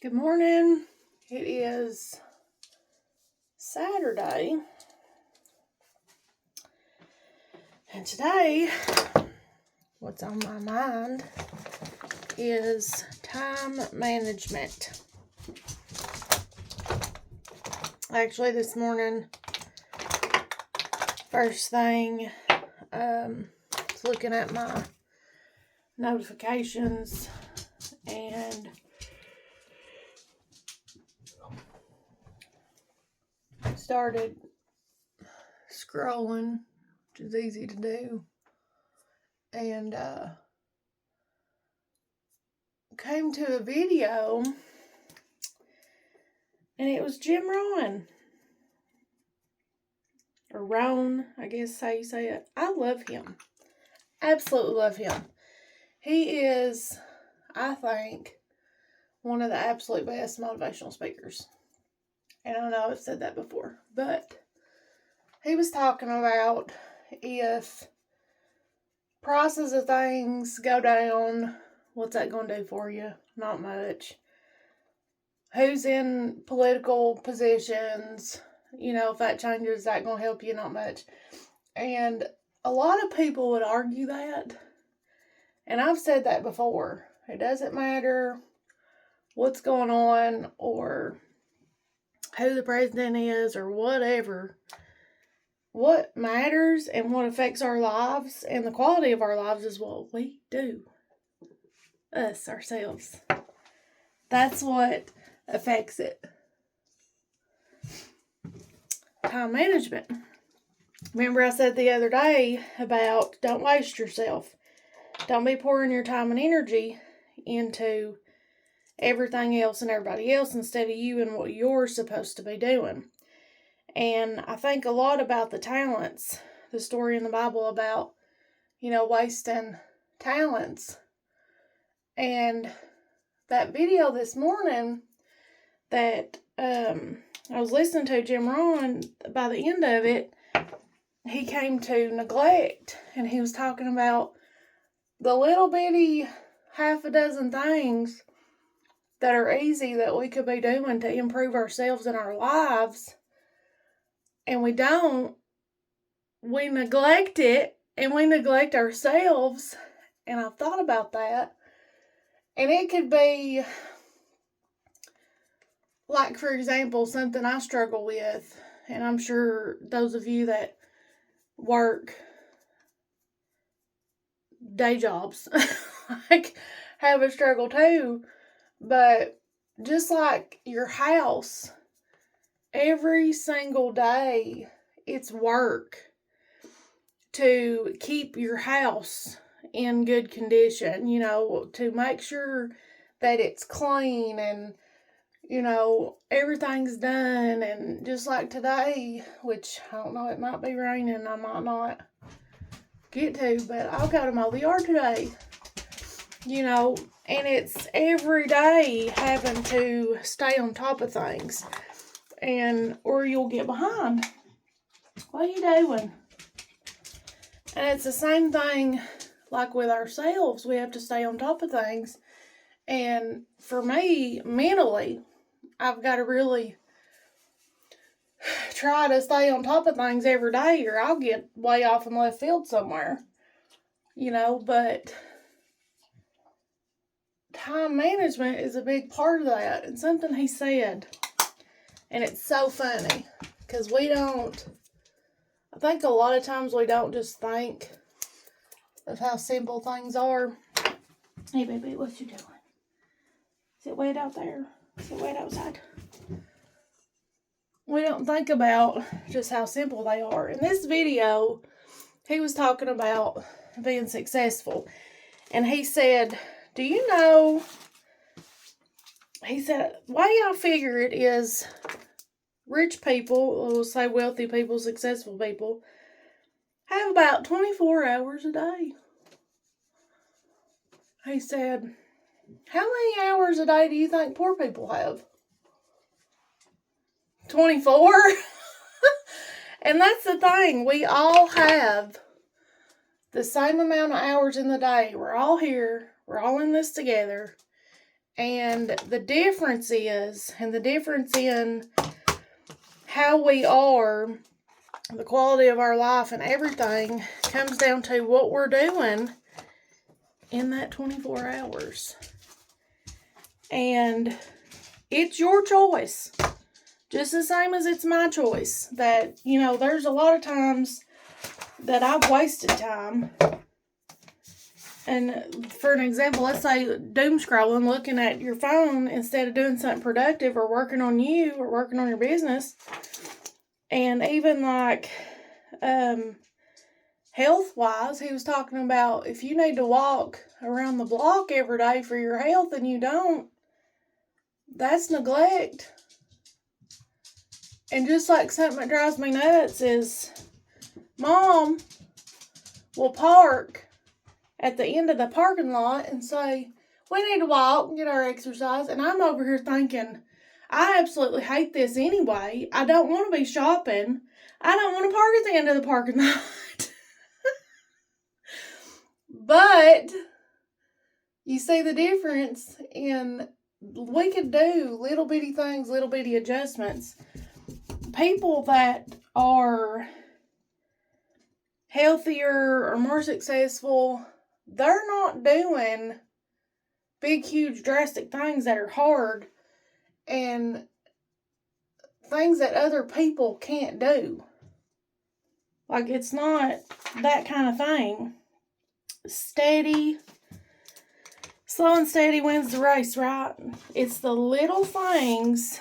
Good morning. It is Saturday. And today, what's on my mind is time management. Actually, this morning, first thing, looking at my notifications and started scrolling, which is easy to do, and came to a video, and it was Jim Rohn, or Rohn, I guess how you say it. I love him. Absolutely love him. He is, I think, one of the absolute best motivational speakers. And I know I've said that before, but he was talking about if prices of things go down, what's that going to do for you? Not much. Who's in political positions, if that changes, is that going to help you? Not much. And a lot of people would argue that. And I've said that before. It doesn't matter what's going on or who the president is or whatever. What matters and what affects our lives and the quality of our lives is what we do. Us, ourselves. That's what affects it. Time management. Remember I said the other day about don't waste yourself. Don't be pouring your time and energy into everything else and everybody else instead of you and what you're supposed to be doing. And I think a lot about the talents, the story in the Bible about, wasting talents. And that video this morning that I was listening to, Jim Rohn, by the end of it, he came to neglect, and he was talking about the little bitty half a dozen things that are easy that we could be doing to improve ourselves and our lives, and we don't. We neglect it, and we neglect ourselves, and I've thought about that, and it could be, like, for example, something I struggle with, and I'm sure those of you that work day jobs have a struggle too. But just like your house, every single day it's work to keep your house in good condition, to make sure that it's clean and everything's done. And just like today, which I don't know, it might be raining, I might not get to, but I've got to mow the yard today. And it's every day having to stay on top of things, or you'll get behind. What are you doing? And it's the same thing like with ourselves. We have to stay on top of things. And for me, mentally, I've got to really try to stay on top of things every day, or I'll get way off in left field somewhere. But time management is a big part of that. And something he said, and it's so funny, because I think a lot of times we don't just think of how simple things are. Hey, baby, what you doing? Is it wet out there? Is it wet outside? We don't think about just how simple they are. In this video, he was talking about being successful. And he said, do you know, he said, way I figure it is rich people, we'll say wealthy people, successful people, have about 24 hours a day. He said, how many hours a day do you think poor people have? 24? And that's the thing. We all have the same amount of hours in the day. We're all here. We're all in this together. And the difference in how we are, the quality of our life and everything comes down to what we're doing in that 24 hours. And it's your choice. Just the same as it's my choice. That, there's a lot of times that I've wasted time. And for an example, let's say doom scrolling, looking at your phone instead of doing something productive or working on you or working on your business. And even like health-wise, he was talking about if you need to walk around the block every day for your health and you don't, that's neglect. And just like something that drives me nuts is Mom will park at the end of the parking lot and say, we need to walk and get our exercise. And I'm over here thinking, I absolutely hate this anyway. I don't want to be shopping. I don't want to park at the end of the parking lot. But you see the difference in, we could do little bitty things, little bitty adjustments. People that are healthier or more successful, they're not doing big, huge, drastic things that are hard and things that other people can't do. Like, it's not that kind of thing. Slow and steady wins the race, right? It's the little things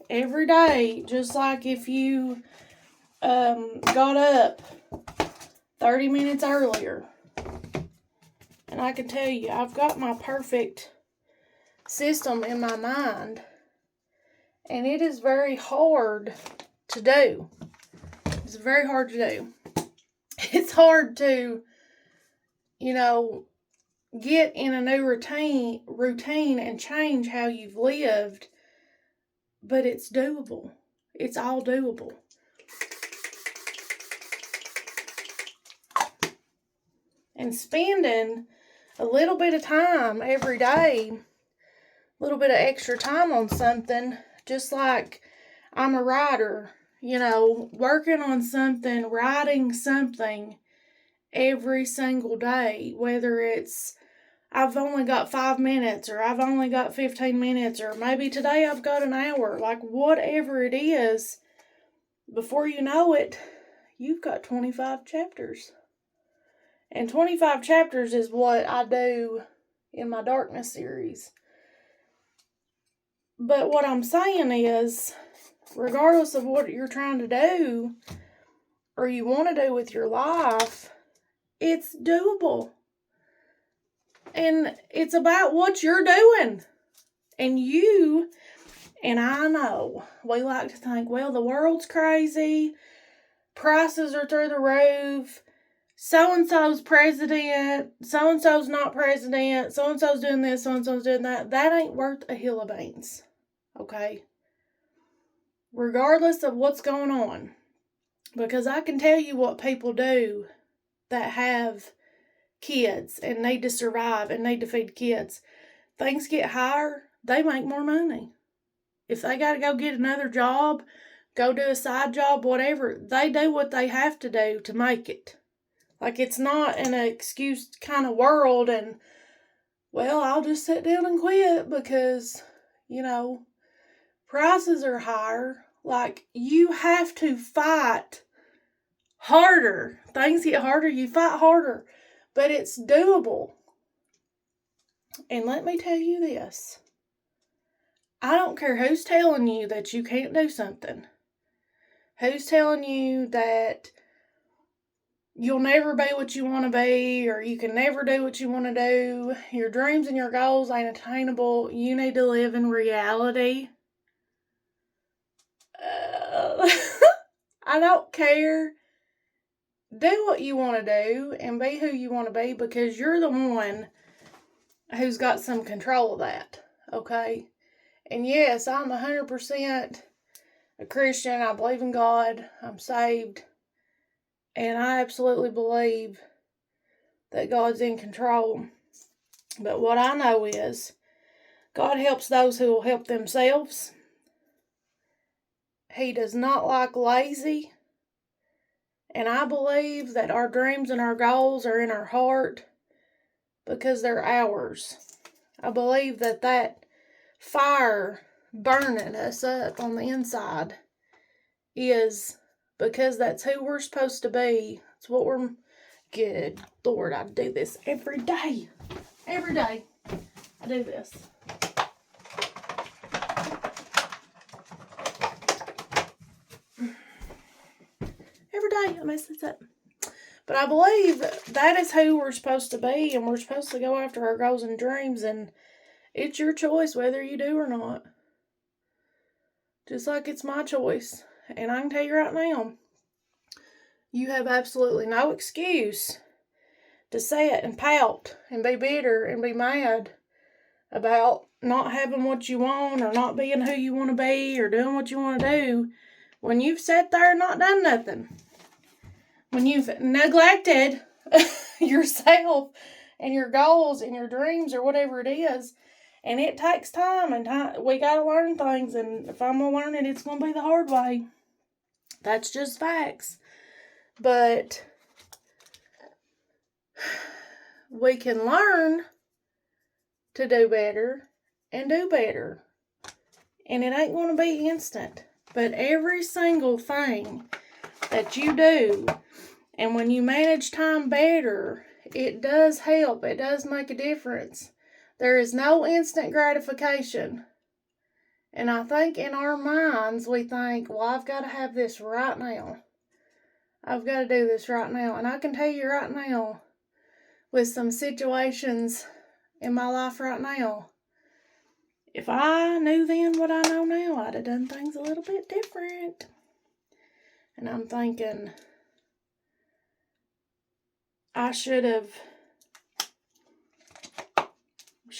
every day, just like if you got up 30 minutes earlier. And I can tell you, I've got my perfect system in my mind. And it is very hard to do. It's very hard to do. It's hard to, get in a new routine and change how you've lived. But it's doable. It's all doable. And spending a little bit of time every day, a little bit of extra time on something, just like I'm a writer, working on something, writing something every single day, whether it's I've only got 5 minutes or I've only got 15 minutes or maybe today I've got an hour, like whatever it is, before you know it, you've got 25 chapters. And 25 chapters is what I do in my darkness series. But what I'm saying is, regardless of what you're trying to do or you want to do with your life, it's doable. And it's about what you're doing. And I know, we like to think, well, the world's crazy, prices are through the roof, so-and-so's president, so-and-so's not president, so-and-so's doing this, so-and-so's doing that. That ain't worth a hill of beans, okay? Regardless of what's going on. Because I can tell you what people do that have kids and need to survive and need to feed kids. Things get higher, they make more money. If they got to go get another job, go do a side job, whatever, they do what they have to do to make it. Like, it's not an excuse kind of world and, well, I'll just sit down and quit because, prices are higher. Like, you have to fight harder. Things get harder, you fight harder. But it's doable. And let me tell you this. I don't care who's telling you that you can't do something. Who's telling you that you'll never be what you want to be, or you can never do what you want to do. Your dreams and your goals ain't attainable. You need to live in reality. I don't care. Do what you want to do and be who you want to be, because you're the one who's got some control of that, okay? And yes, I'm 100% a Christian. I believe in God. I'm saved. And I absolutely believe that God's in control. But what I know is God helps those who will help themselves. He does not like lazy. And I believe that our dreams and our goals are in our heart because they're ours. I believe that that fire burning us up on the inside is because that's who we're supposed to be. It's what we're... Good Lord, I do this every day. Every day I do this. Every day I mess this up. But I believe that is who we're supposed to be, and we're supposed to go after our goals and dreams, and it's your choice whether you do or not. Just like it's my choice. And I can tell you right now, you have absolutely no excuse to sit and pout and be bitter and be mad about not having what you want or not being who you want to be or doing what you want to do when you've sat there and not done nothing. When you've neglected yourself and your goals and your dreams or whatever it is. And it takes time, and we got to learn things, and if I'm going to learn it, it's going to be the hard way. That's just facts. But we can learn to do better and do better. And it ain't going to be instant. But every single thing that you do, and when you manage time better, it does help. It does make a difference. There is no instant gratification. And I think in our minds, we think, well, I've got to have this right now. I've got to do this right now. And I can tell you right now, with some situations in my life right now, if I knew then what I know now, I'd have done things a little bit different. And I'm thinking, I should have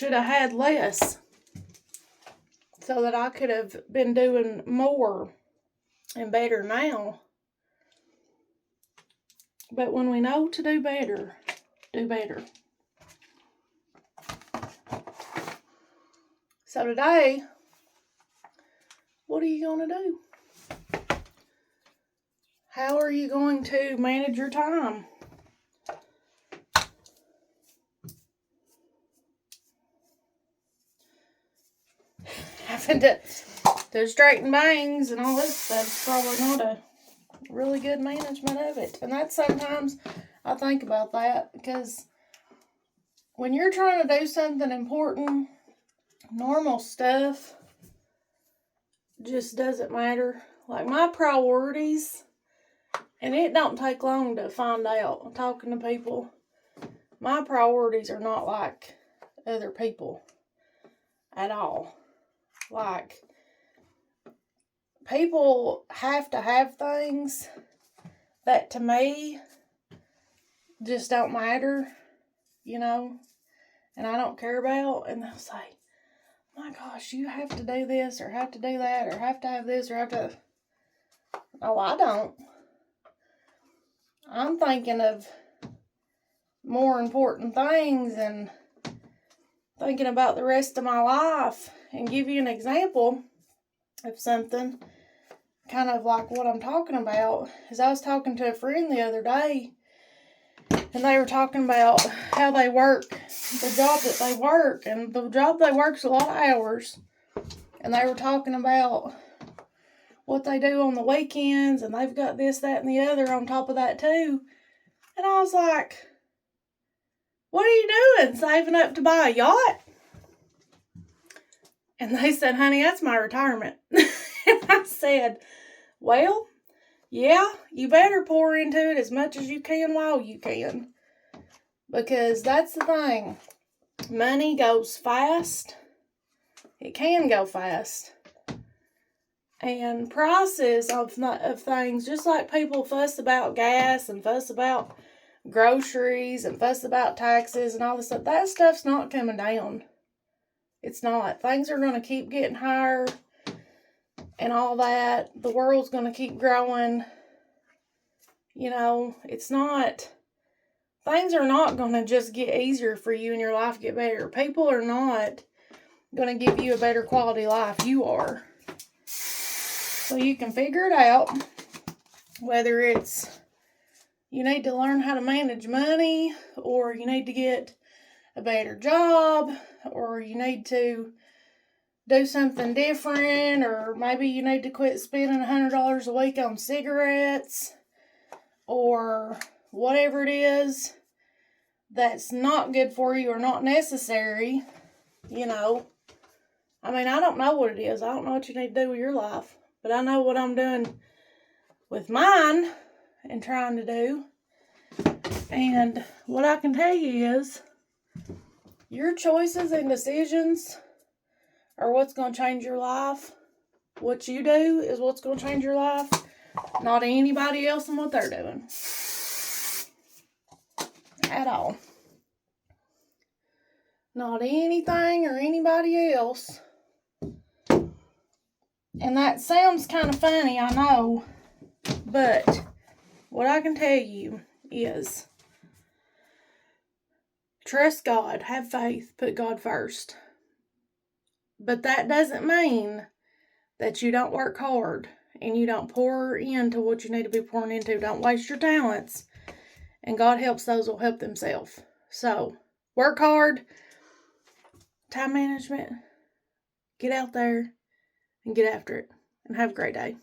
had less so that I could have been doing more and better now. But when we know to do better, do better. So today, what are you going to do? How are you going to manage your time? Having to do straighten bangs and all this stuff's probably not a really good management of it. And that's sometimes I think about that, because when you're trying to do something important, normal stuff just doesn't matter. Like my priorities, and it don't take long to find out talking to people, my priorities are not like other people at all. Like, people have to have things that to me just don't matter, you know, and I don't care about, and they'll say, my gosh, you have to do this or have to do that or have to have this or have to... No, I don't. I'm thinking of more important things and thinking about the rest of my life. And give you an example of something kind of like what I'm talking about is I was talking to a friend the other day, and they were talking about how they work, the job that they work, and the job they work's a lot of hours. And they were talking about what they do on the weekends, and they've got this, that, and the other on top of that too. And I was like, what are you doing? Saving up to buy a yacht? And they said, honey, that's my retirement. And I said, well, yeah, you better pour into it as much as you can while you can. Because that's the thing. Money goes fast. It can go fast. And prices of things, just like people fuss about gas and fuss about groceries and fuss about taxes and all this stuff, that stuff's not coming down. It's not. Things are going to keep getting higher and all that. The world's going to keep growing. You know, it's not... Things are not going to just get easier for you and your life get better. People are not going to give you a better quality life. You are. So you can figure it out, whether it's you need to learn how to manage money, or you need to get a better job, or you need to do something different, or maybe you need to quit spending $100 a week on cigarettes, or whatever it is that's not good for you or not necessary. I don't know what it is. I don't know what you need to do with your life, but I know what I'm doing with mine and trying to do. And what I can tell you is your choices and decisions are what's going to change your life. What you do is what's going to change your life, not anybody else and what they're doing. At all. Not anything or anybody else. And that sounds kind of funny, I know. But what I can tell you is trust God, have faith, put God first. But that doesn't mean that you don't work hard and you don't pour into what you need to be pouring into. Don't waste your talents. And God helps those who help themselves. So, work hard. Time management. Get out there and get after it. And have a great day.